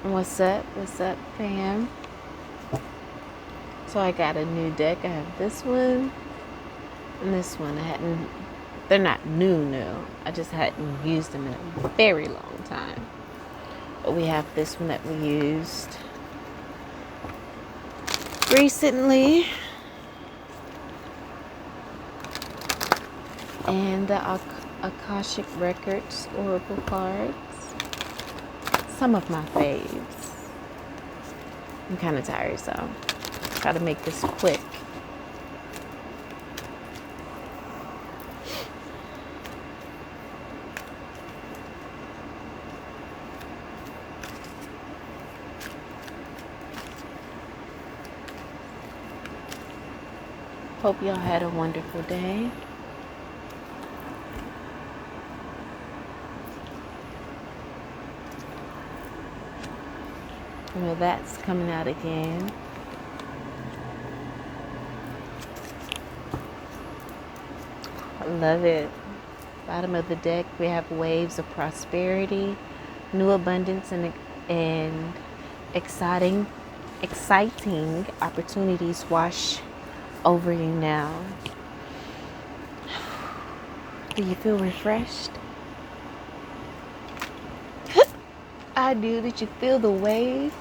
What's up? What's up, fam? So I got a new deck. I have this one and this one. I hadn't. They're not new. I just hadn't used them in a very long time. But we have this one that we used recently, and the Akashic Records Oracle cards. Some of my faves. I'm kind of tired, so try to make this quick. Hope y'all had a wonderful day. Well, that's coming out again. I love it. Bottom of the deck, we have waves of prosperity, new abundance, and exciting opportunities wash over you now. Do you feel refreshed? I do. Did you feel the wave?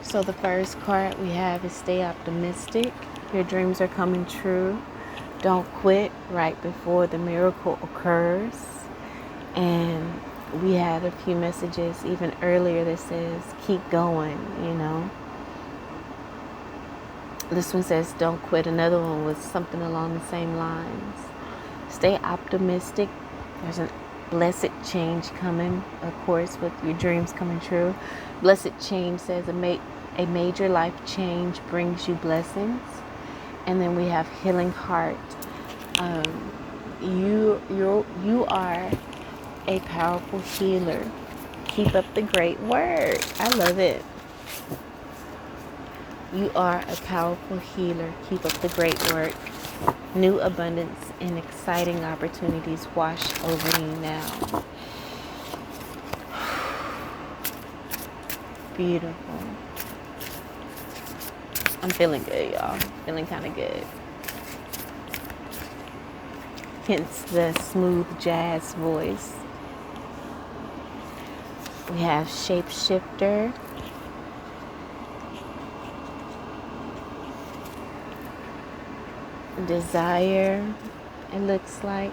So the first card we have is stay optimistic. Your dreams are coming true. Don't quit right before the miracle occurs. And we had a few messages even earlier that says keep going, This one says don't quit. Another one was something along the same lines. Stay optimistic. There's a blessed change coming, of course, with your dreams coming true. Blessed change says a major life change brings you blessings. And then we have healing heart. You are a powerful healer. Keep up the great work. I love it. You are a powerful healer. Keep up the great work. New abundance and exciting opportunities wash over you now. Beautiful. I'm feeling good, y'all. Feeling kind of good. Hence the smooth jazz voice. We have shapeshifter. Desire. It looks like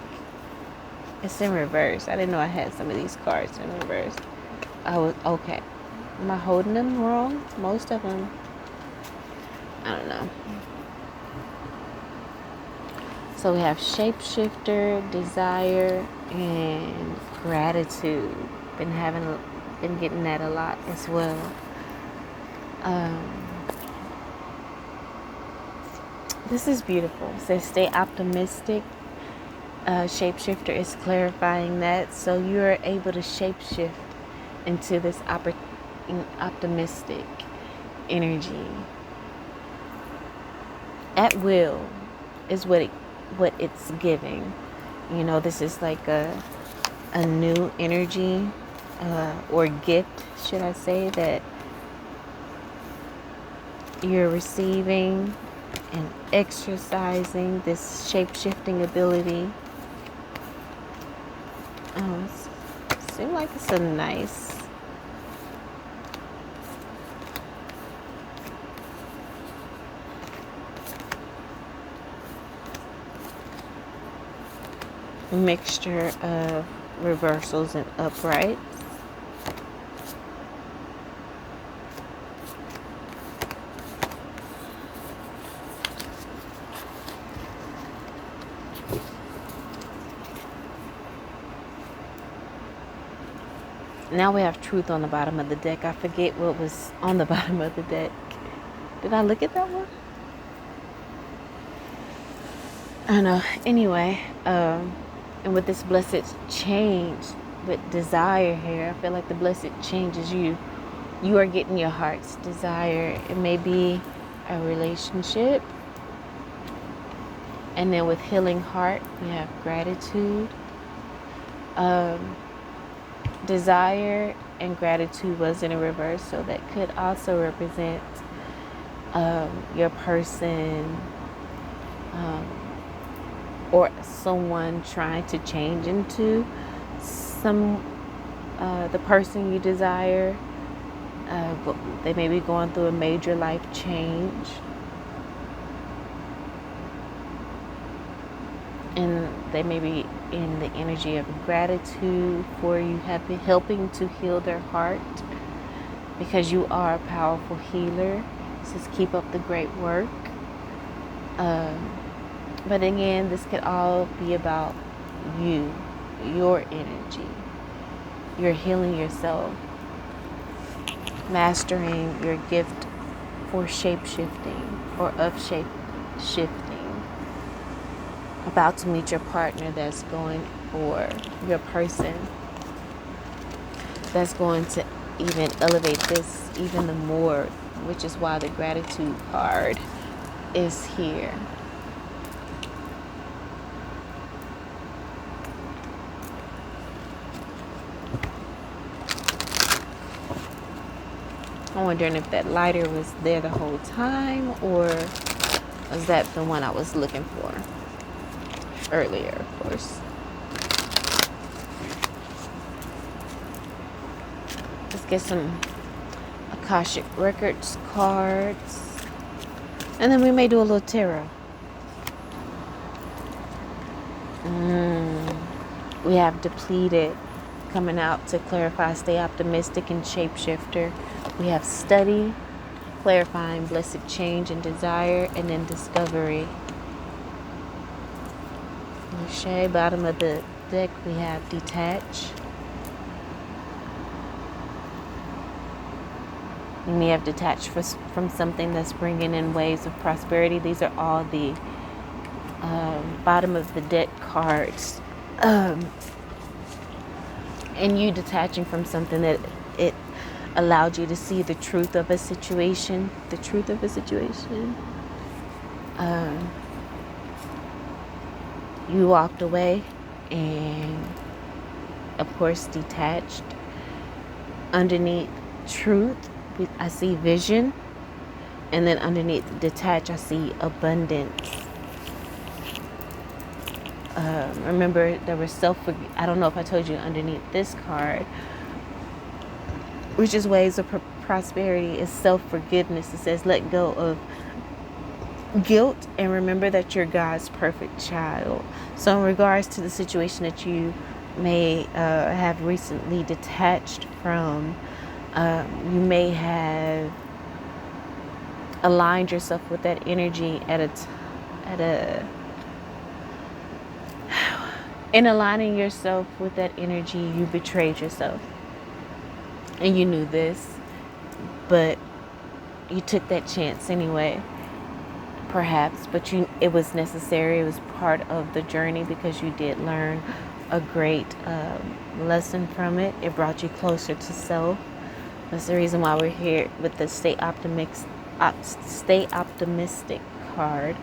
it's in reverse. I didn't know I had some of these cards in reverse. I was okay. Am I holding them wrong? Most of them. I don't know. So we have shapeshifter, desire, and gratitude. Been getting that a lot as well. This is beautiful. It says stay optimistic. Shapeshifter is clarifying that, so you're able to shapeshift into this optimistic energy at will is what it's giving. This is like a new energy or gift, should I say, that you're receiving and exercising this shape-shifting ability. It seems like it's a nice mixture of reversals and uprights. Now we have truth on the bottom of the deck. I forget what was on the bottom of the deck. Did I look at that one? I don't know. Anyway, and with this blessed change, with desire here, I feel like the blessed change is you are getting your heart's desire. It may be a relationship. And then with healing heart, we have gratitude. Desire and gratitude was in a reverse, so that could also represent your person, um, or someone trying to change into some the person you desire. They may be going through a major life change, and they may be in the energy of gratitude for you helping to heal their heart, because you are a powerful healer. It says keep up the great work. But again, this could all be about you, your energy. You're healing yourself, mastering your gift for shape-shifting or of shape-shifting. About to meet your partner that's going, or your person that's going to even elevate this even the more, which is why the gratitude card is here. I'm wondering if that lighter was there the whole time, or was that the one I was looking for earlier, of course. Let's get some Akashic Records cards, and then we may do a little tarot. We have depleted coming out to clarify, stay optimistic, and shapeshifter. We have study, clarifying, blessed change and desire, and then discovery. Okay, bottom of the deck we have detach. You may have detached from something that's bringing in waves of prosperity. These are all the bottom of the deck cards. And you detaching from something that it allowed you to see the truth of a situation. The truth of a situation. You walked away and, of course, detached. Underneath truth, I see vision. And then underneath detach, I see abundance. Remember, there was I don't know if I told you underneath this card, which is ways of prosperity, is self-forgiveness. It says let go of guilt and remember that you're God's perfect child. So in regards to the situation that you may have recently detached from, you may have aligned yourself with that energy in aligning yourself with that energy, you betrayed yourself. And you knew this, but you took that chance anyway, perhaps. But it was necessary. It was part of the journey, because you did learn a great lesson from it. It brought you closer to self. That's the reason why we're here with the stay optimistic card.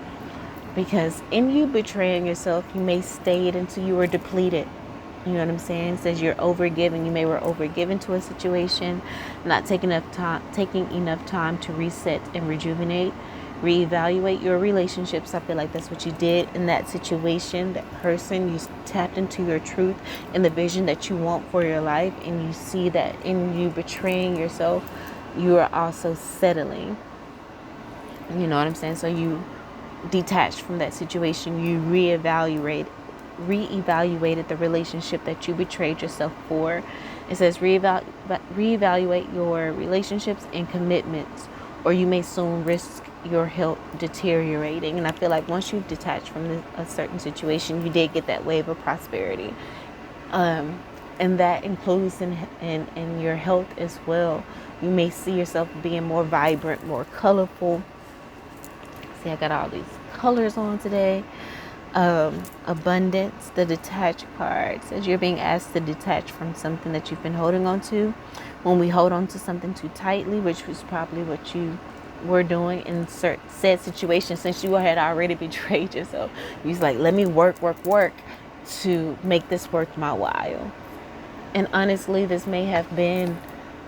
Because in you betraying yourself, you may stay it until you were depleted. You know what I'm saying? It says you're overgiving. You may were overgiven to a situation, not taking enough time to reset and rejuvenate, reevaluate your relationships. I feel like that's what you did in that situation, that person. You tapped into your truth and the vision that you want for your life, and you see that in you betraying yourself, you are also settling. You know what I'm saying? So you detached from that situation. You reevaluated the relationship that you betrayed yourself for. It says reevaluate your relationships and commitments, or you may soon risk your health deteriorating. And I feel like once you've detached from a certain situation, you did get that wave of prosperity, and that includes in your health as well. You may see yourself being more vibrant, more colorful. See, I got all these colors on today. Abundance, the detach card says you're being asked to detach from something that you've been holding on to. When we hold on to something too tightly, which was probably what you were doing in said situation, since you had already betrayed yourself, you was like, let me work to make this worth my while. And honestly, this may have been,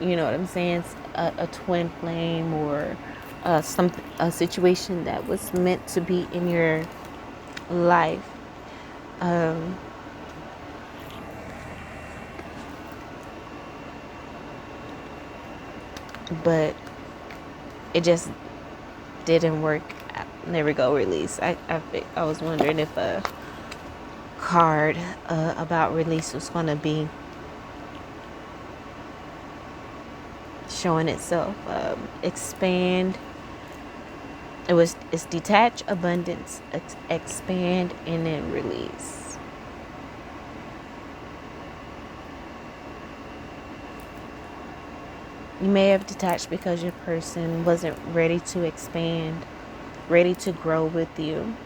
you know what I'm saying, a twin flame, or a situation that was meant to be in your life. Um, but it just didn't work. There we go, release. I was wondering if a card about release was going to be showing itself. Expand. It's detach, abundance, expand, and then release. You may have detached because your person wasn't ready to expand, ready to grow with you.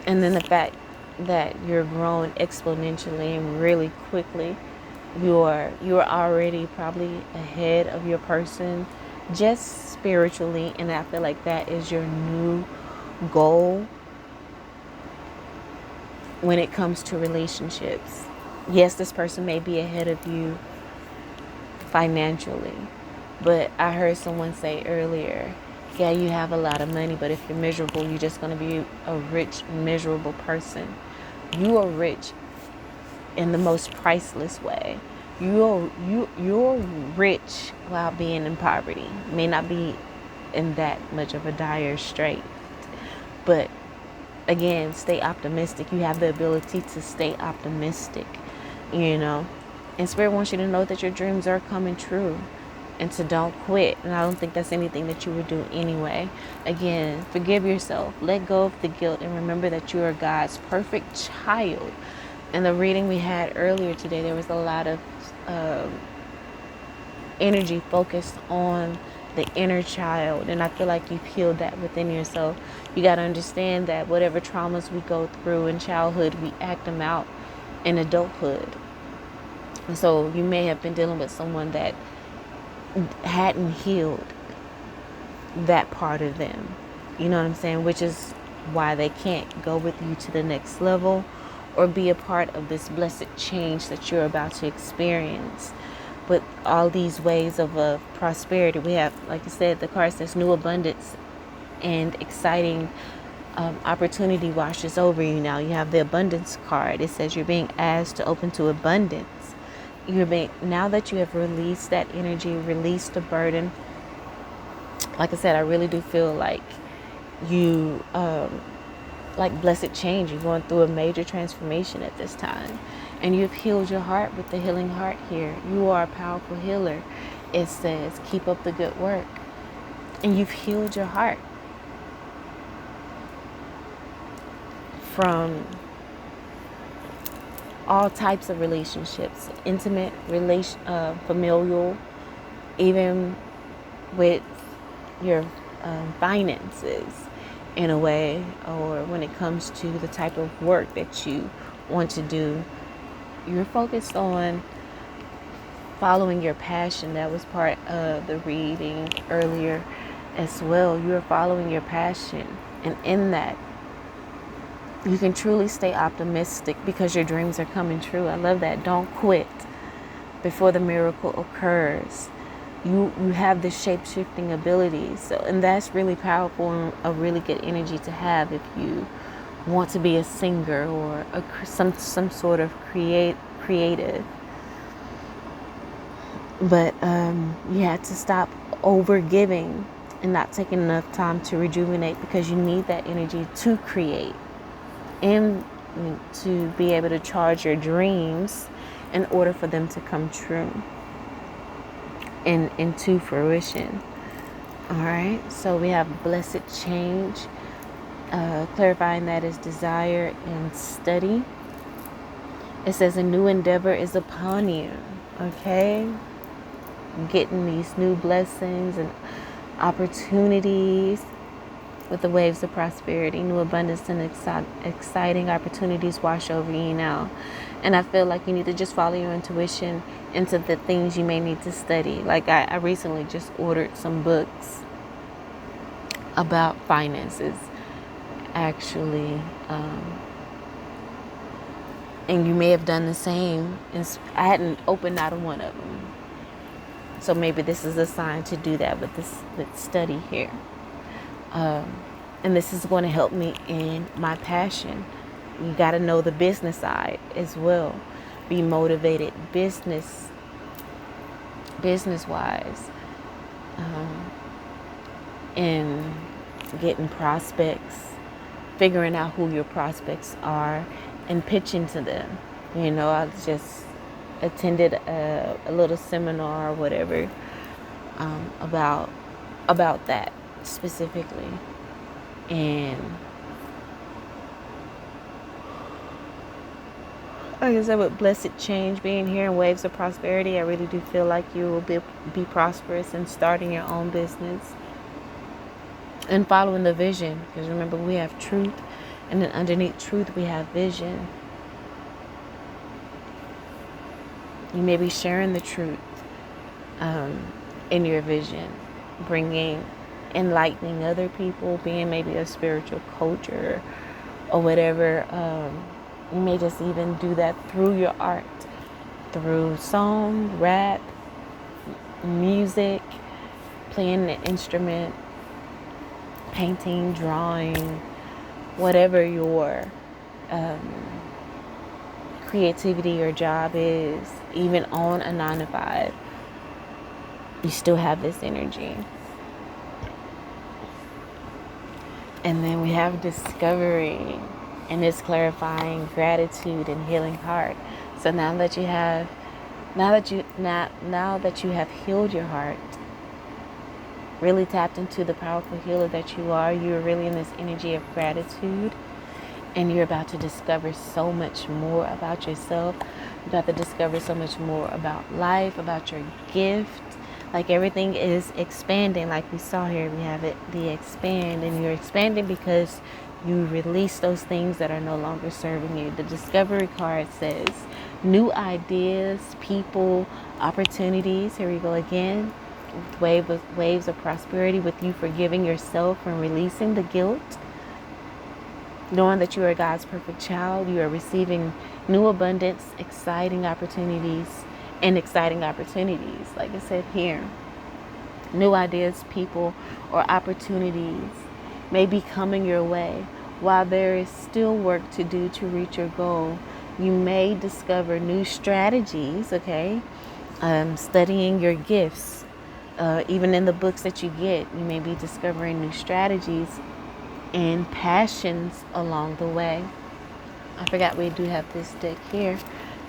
And then the fact that you're growing exponentially and really quickly, you're already probably ahead of your person, just spiritually, and I feel like that is your new goal when it comes to relationships. Yes, this person may be ahead of you financially, but I heard someone say earlier, yeah, you have a lot of money, but if you're miserable, you're just going to be a rich, miserable person. You are rich in the most priceless way. You're rich while being in poverty. May not be in that much of a dire strait, but again, stay optimistic. You have the ability to stay optimistic, you know. And Spirit wants you to know that your dreams are coming true, and to don't quit. And I don't think that's anything that you would do anyway. Again, forgive yourself, let go of the guilt, and remember that you are God's perfect child. In the reading we had earlier today, there was a lot of energy focused on the inner child, and I feel like you've healed that within yourself. You got to understand that whatever traumas we go through in childhood, we act them out in adulthood. And so you may have been dealing with someone that hadn't healed that part of them, you know what I'm saying, which is why they can't go with you to the next level or be a part of this blessed change that you're about to experience. But all these ways of prosperity, we have, like you said, the card says new abundance and exciting opportunity washes over you. Now you have the abundance card. It says you're being asked to open to abundance. Now that you have released that energy, released the burden, like I said, I really do feel like you like blessed change. You're going through a major transformation at this time, and you've healed your heart with the healing heart here. You are a powerful healer. It says keep up the good work, and you've healed your heart from all types of relationships, intimate, familial, even with your finances in a way, or when it comes to the type of work that you want to do. You're focused on following your passion. That was part of the reading earlier as well. You're following your passion, and in that you can truly stay optimistic because your dreams are coming true. I love that. Don't quit before the miracle occurs. You have this shape-shifting ability. So, and that's really powerful and a really good energy to have if you want to be a singer or some sort of creative. But you had to stop over giving and not taking enough time to rejuvenate, because you need that energy to create and to be able to charge your dreams in order for them to come true and into fruition. All right, so we have blessed change, clarifying that is desire and study. It says a new endeavor is upon you. Okay, getting these new blessings and opportunities with the waves of prosperity, new abundance and exciting opportunities wash over you now. And I feel like you need to just follow your intuition into the things you may need to study. Like I recently just ordered some books about finances, actually, And you may have done the same. And I hadn't opened out of one of them. So maybe this is a sign to do that with study here. And this is going to help me in my passion. You got to know the business side as well. Be motivated business wise, in getting prospects, figuring out who your prospects are, and pitching to them. I just attended a little seminar or whatever, about that specifically. And like I said, with Blessed Change being here and Waves of Prosperity, I really do feel like you will be prosperous in starting your own business and following the vision. Because remember, we have truth, and then underneath truth, we have vision. You may be sharing the truth in your vision, enlightening other people, being maybe a spiritual coach or whatever. You may just even do that through your art, through song, rap, music, playing the instrument, painting, drawing, whatever your creativity or job is, even on a 9-to-5, you still have this energy. And then we have discovery, and it's clarifying gratitude and healing heart. So now that you have healed your heart, really tapped into the powerful healer that you are, you're really in this energy of gratitude, and you're about to discover so much more about yourself. You're about to discover so much more about life, about your gift. Like everything is expanding, like we saw here. We have the expand, and you're expanding because you release those things that are no longer serving you. The discovery card says new ideas, people, opportunities. Here we go again. Waves of prosperity, with you forgiving yourself and releasing the guilt. Knowing that you are God's perfect child, you are receiving new abundance, exciting opportunities, like I said here. New ideas, people, or opportunities may be coming your way. While there is still work to do to reach your goal, you may discover new strategies, okay? Studying your gifts. Even in the books that you get, you may be discovering new strategies and passions along the way. I forgot we do have this deck here.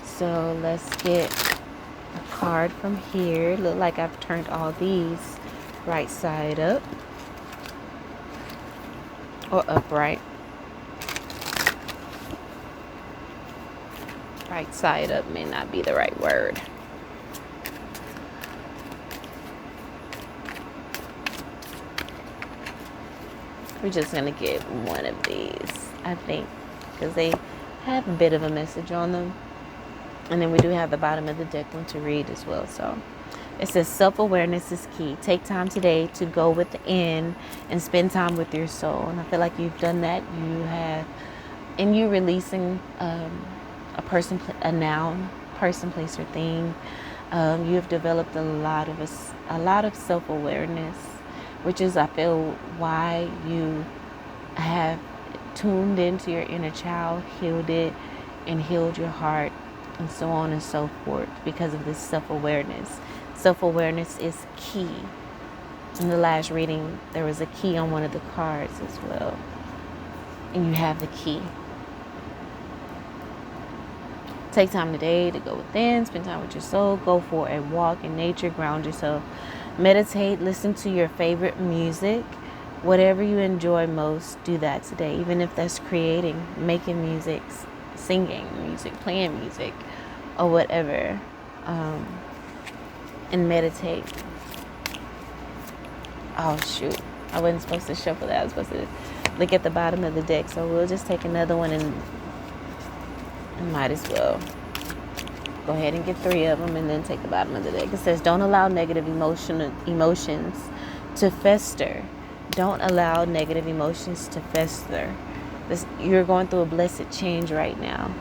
So let's get a card from here. Look like I've turned all these right side up. Or upright. Right side up may not be the right word. We're just going to get one of these, I think, because they have a bit of a message on them. And then we do have the bottom of the deck one to read as well. So it says self-awareness is key. Take time today to go within and spend time with your soul. And I feel like you've done that. You have, and you releasing a noun, person, place, or thing. You have developed a lot of self-awareness, which is, I feel, why you have tuned into your inner child, healed it, and healed your heart, and so on and so forth, because of this self-awareness. Self-awareness is key. In the last reading, there was a key on one of the cards as well. And you have the key. Take time today to go within, spend time with your soul, go for a walk in nature, ground yourself. Meditate, listen to your favorite music. Whatever you enjoy most, do that today. Even if that's creating, making music, singing music, playing music, or whatever. And meditate. Oh, shoot. I wasn't supposed to shuffle that. I was supposed to look at the bottom of the deck. So we'll just take another one and might as well go ahead and get 3 of them and then take the bottom of the deck. It says, don't allow negative emotions to fester. Don't allow negative emotions to fester. You're going through a blessed change right now.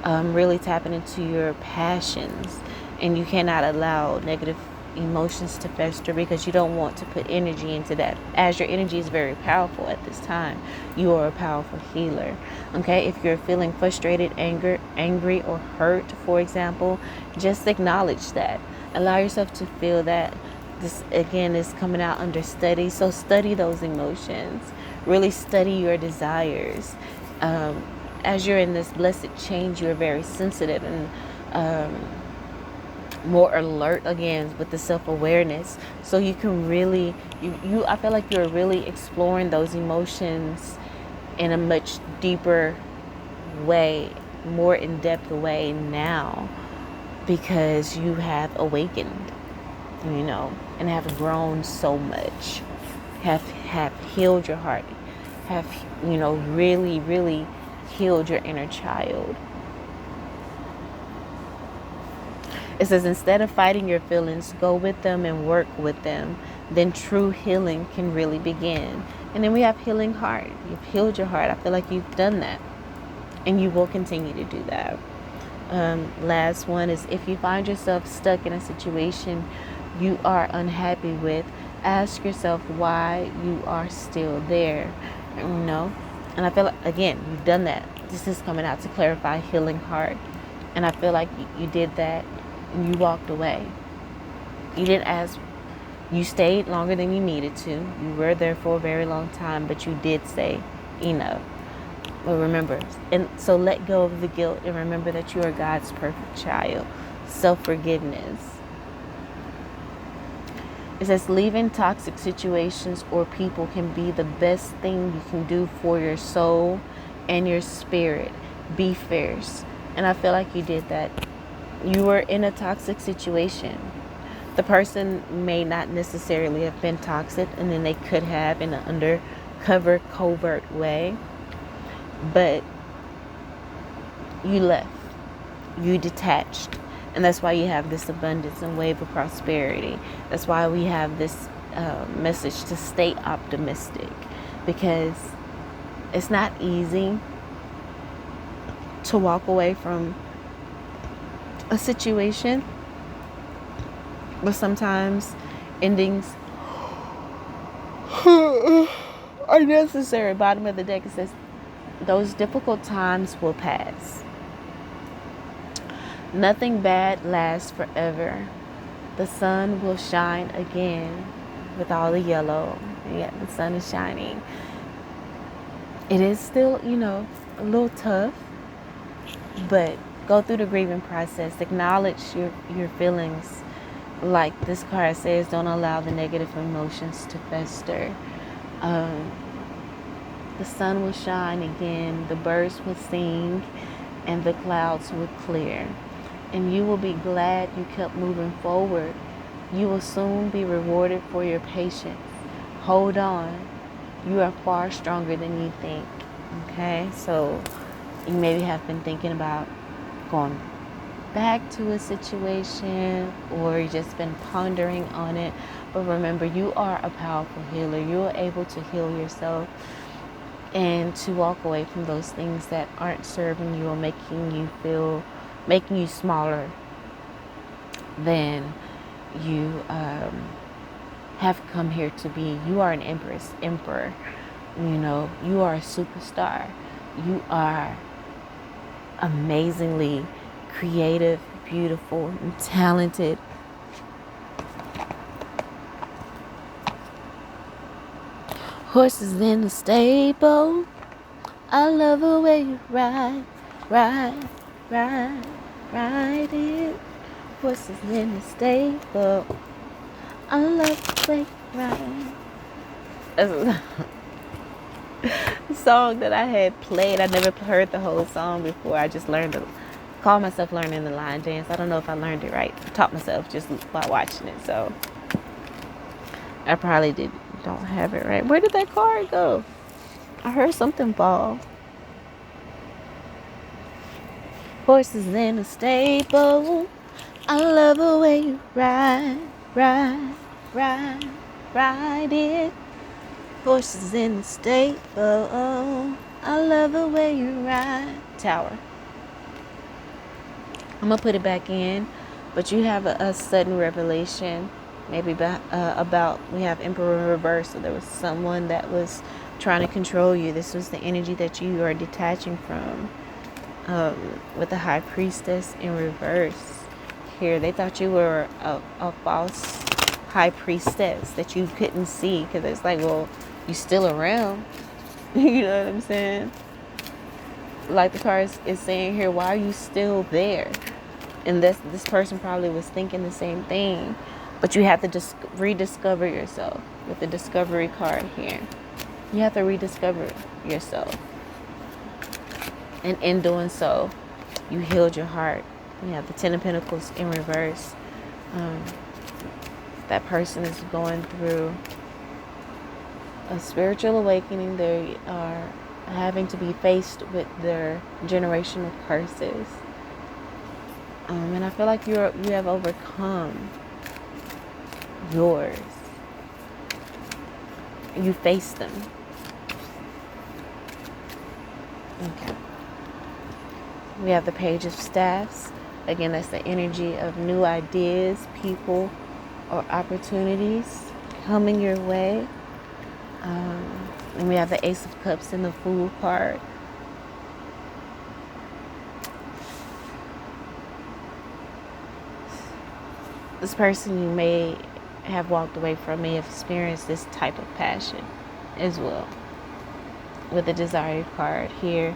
really tapping into your passions, and you cannot allow negative emotions to fester because you don't want to put energy into that, as your energy is very powerful at this time. You are a powerful healer. Okay, if you're feeling frustrated, angry or hurt, for example, just acknowledge that. Allow yourself to feel that. This again is coming out under study, so study those emotions. Really study your desires. As you're in this blessed change, you're very sensitive and more alert again with the self-awareness, so you can really you I feel like you're really exploring those emotions in a much deeper way, more in-depth way now, because you have awakened, and have grown so much, have healed your heart, have really healed your inner child. It says, instead of fighting your feelings, go with them and work with them. Then true healing can really begin. And then we have healing heart. You've healed your heart. I feel like you've done that. And you will continue to do that. Last one is, if you find yourself stuck in a situation you are unhappy with, ask yourself why you are still there. And I feel like, again, you've done that. This is coming out to clarify healing heart. And I feel like you did that. And you walked away. You didn't ask. You stayed longer than you needed to. You were there for a very long time, but you did say enough. But remember, and so let go of the guilt and remember that you are God's perfect child. Self-forgiveness. It says, leaving toxic situations or people can be the best thing you can do for your soul and your spirit. Be fierce. And I feel like you did that. You were in a toxic situation. The person may not necessarily have been toxic, and then they could have in an undercover, covert way. But you left. You detached. And that's why you have this abundance and wave of prosperity. That's why we have this message to stay optimistic. Because it's not easy to walk away from a situation, but sometimes endings are necessary. Bottom of the deck, it says those difficult times will pass. Nothing bad lasts forever. The sun will shine again with all the yellow, and yet the sun is shining. It is still, a little tough, but go through the grieving process. Acknowledge your feelings. Like this card says, don't allow the negative emotions to fester. The sun will shine again, the birds will sing, and the clouds will clear. And you will be glad you kept moving forward. You will soon be rewarded for your patience. Hold on. You are far stronger than you think. Okay? So you maybe have been thinking about going back to a situation, or you just been pondering on it. But remember, you are a powerful healer. You are able to heal yourself and to walk away from those things that aren't serving you or making you smaller than you have come here to be. You are an emperor. You are a superstar. You are amazingly creative, beautiful, and talented. Horses in the stable. I love the way you ride it. Horses in the stable. I love the way you ride. That's a song that I had played. I never heard the whole song before. I just call myself learning the line dance. I don't know if I learned it right. I taught myself just while watching it, so I probably don't have it right. Where did that card go? I heard something fall. Horses in a stable. I love the way you ride it. Horses in the stable. I love the way you ride. Tower. I'm going to put it back in. But you have a sudden revelation, maybe about, we have Emperor reverse. So there was someone that was trying to control you. This was the energy that you are detaching from. With the High Priestess in reverse here. They thought you were a false High Priestess that you couldn't see, because it's like, well, you still around. You know what I'm saying? Like the card is saying here, why are you still there? And this person probably was thinking the same thing. But you have to just rediscover yourself with the Discovery card here. You have to rediscover yourself. And in doing so, you healed your heart. You have the Ten of Pentacles in reverse. That person is going through a spiritual awakening. They are having to be faced with their generational curses. And I feel like you have overcome yours. You faced them. Okay. We have the Page of Staffs. Again, that's the energy of new ideas, people, or opportunities coming your way. And we have the Ace of Cups and the Fool card. This person you may have walked away from may have experienced this type of passion as well. With the Desire card here,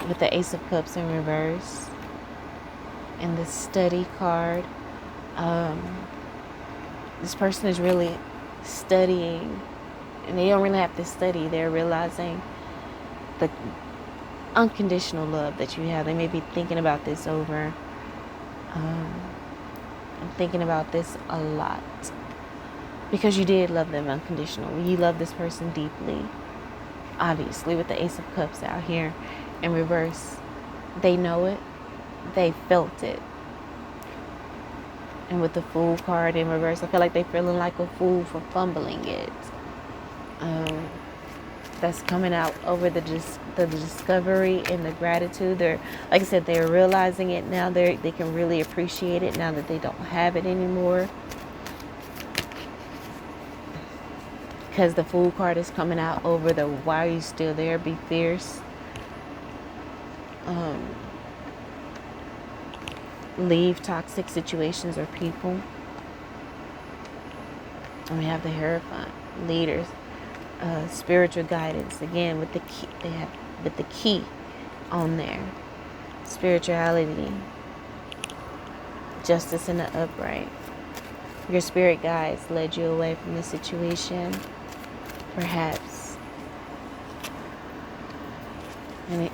with the Ace of Cups in reverse, and the Study card. This person is really studying, and they don't really have to study. They're realizing the unconditional love that you have. They may be thinking about this over. I'm thinking about this a lot, because you did love them unconditionally. You love this person deeply. Obviously, with the Ace of Cups out here in reverse, they know it, they felt it. And with the Fool card in reverse, I feel like they're feeling like a fool for fumbling it. That's coming out over the discovery and the gratitude. They're, like I said, they're realizing it now. They can really appreciate it now that they don't have it anymore. Because the Fool card is coming out over the why are you still there? Be fierce. Leave toxic situations or people. And we have the Hierophant, leaders, spiritual guidance. Again, with the key, they have with the key on there. Spirituality, justice in the upright. Your spirit guides led you away from the situation, perhaps. And it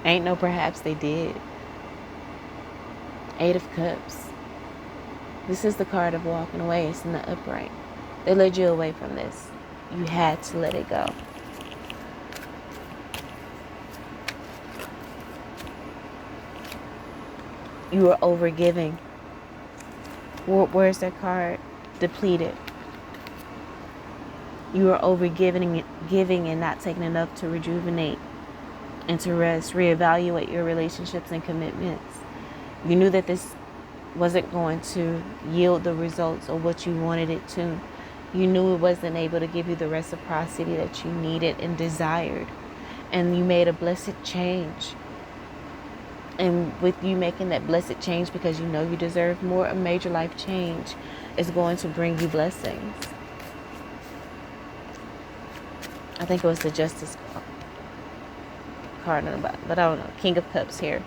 ain't no perhaps, they did. Eight of Cups. This is the card of walking away. It's in the upright. They led you away from this. You had to let it go. You were overgiving. Where's that card? Depleted. You were overgiving, giving and not taking enough to rejuvenate and to rest, reevaluate your relationships and commitments. You knew that this wasn't going to yield the results or what you wanted it to. You knew it wasn't able to give you the reciprocity that you needed and desired. And you made a blessed change. And with you making that blessed change because you know you deserve more, a major life change is going to bring you blessings. I think it was the Justice card on the bottom, but I don't know. King of Cups here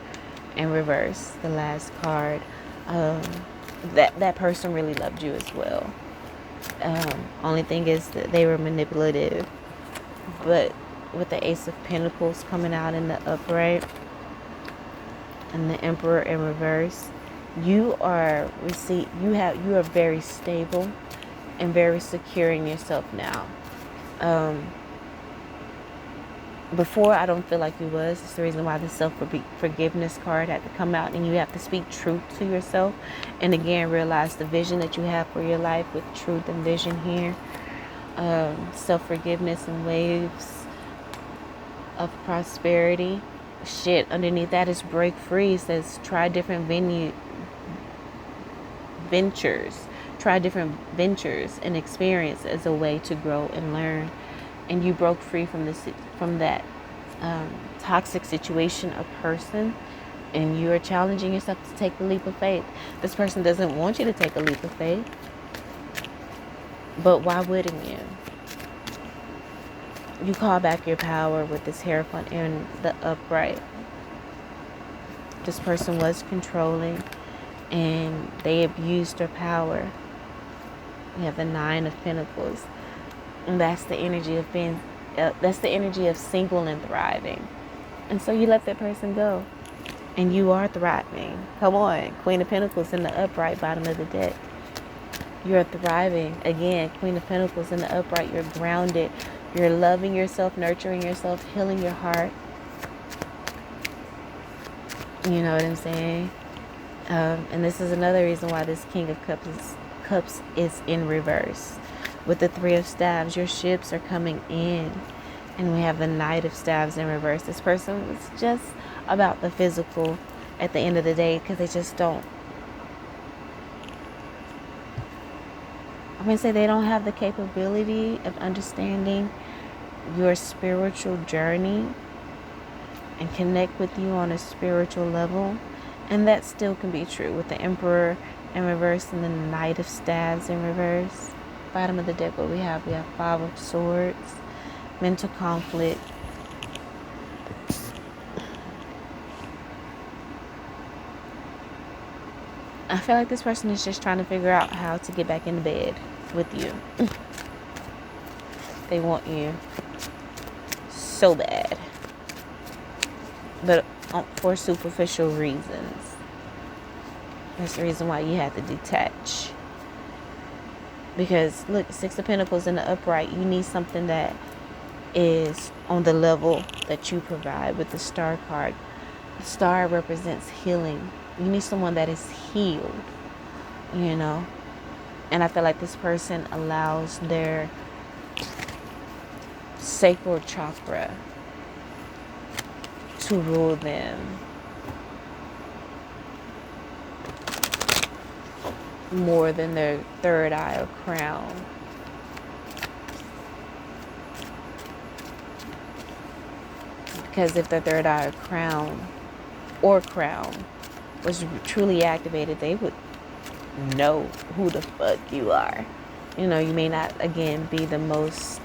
in reverse, the last card. That person really loved you as well. Only thing is that they were manipulative. But with the Ace of Pentacles coming out in the upright and the Emperor in reverse, you are very stable and very secure in yourself now. Before, I don't feel like you was. It's the reason why the self-forgiveness card had to come out, and you have to speak truth to yourself. And again, realize the vision that you have for your life with truth and vision here. Self-forgiveness and waves of prosperity Shit, underneath that is break free. It says try different ventures. Try different ventures and experience as a way to grow and learn. And you broke free from that toxic situation or person, and you are challenging yourself to take the leap of faith. This person doesn't want you to take a leap of faith, but why wouldn't you? You call back your power with this Hierophant in the upright. This person was controlling and they abused their power. We have the Nine of Pentacles. And that's the energy of being, that's the energy of single and thriving. And so you let that person go. And you are thriving. Come on. Queen of Pentacles in the upright, bottom of the deck. You're thriving. Again, Queen of Pentacles in the upright. You're grounded. You're loving yourself, nurturing yourself, healing your heart. You know what I'm saying? And this is another reason why this King of Cups is in reverse. With the Three of Staves, your ships are coming in. And we have the Knight of Staves in reverse. This person is just about the physical at the end of the day, because they just don't. I'm going to say they don't have the capability of understanding your spiritual journey and connect with you on a spiritual level. And that still can be true with the Emperor in reverse and the Knight of Staves in reverse. Bottom of the deck, what we have Five of Swords, mental conflict. I feel like this person is just trying to figure out how to get back into bed with you. They want you so bad, but for superficial reasons. That's the reason why you have to detach. Because look, Six of Pentacles in the upright, you need something that is on the level that you provide with the Star card. The Star represents healing. You need someone that is healed, you know. And I feel like this person allows their sacral chakra to rule them more than their third eye or crown. Because if their third eye or crown was truly activated, they would know who the fuck you are. You know, you may not, again, be the most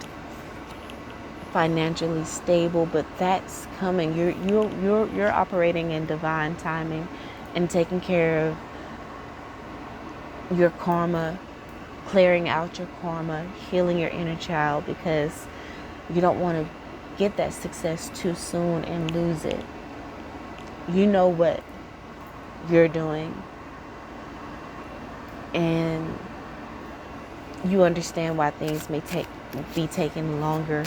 financially stable, but that's coming. You're operating in divine timing and taking care of your karma, clearing out your karma, healing your inner child, because you don't want to get that success too soon and lose it. You know what you're doing, and you understand why things may be taking longer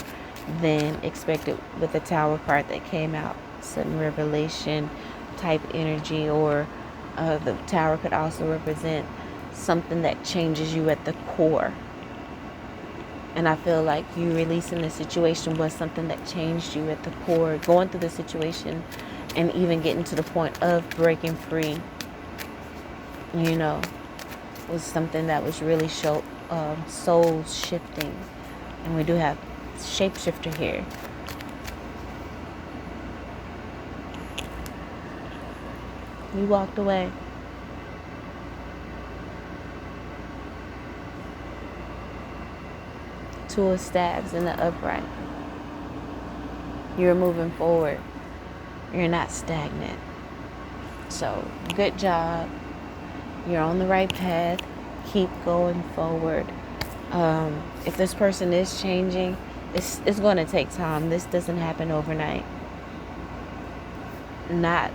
than expected with the Tower card that came out. Sudden revelation type energy, or the Tower could also represent something that changes you at the core. And I feel like you releasing the situation was something that changed you at the core. Going through the situation and even getting to the point of breaking free, you know, was something that was really soul shifting. And we do have shapeshifter here. You walked away. Two of Staves in the upright. You're moving forward. You're not stagnant. So, good job. You're on the right path. Keep going forward. If this person is changing, it's going to take time. This doesn't happen overnight. Not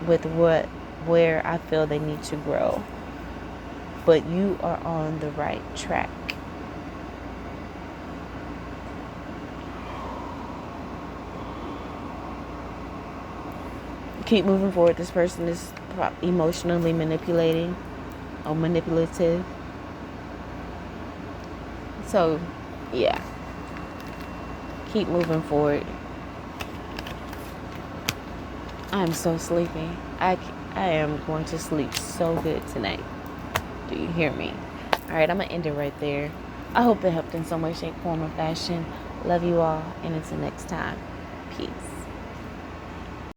with where I feel they need to grow. But you are on the right track. Keep moving forward. This person is emotionally manipulating or manipulative. So, yeah. Keep moving forward. I'm so sleepy. I am going to sleep so good tonight. Do you hear me? All right, I'm going to end it right there. I hope it helped in some way, shape, form, or fashion. Love you all, and until next time, peace.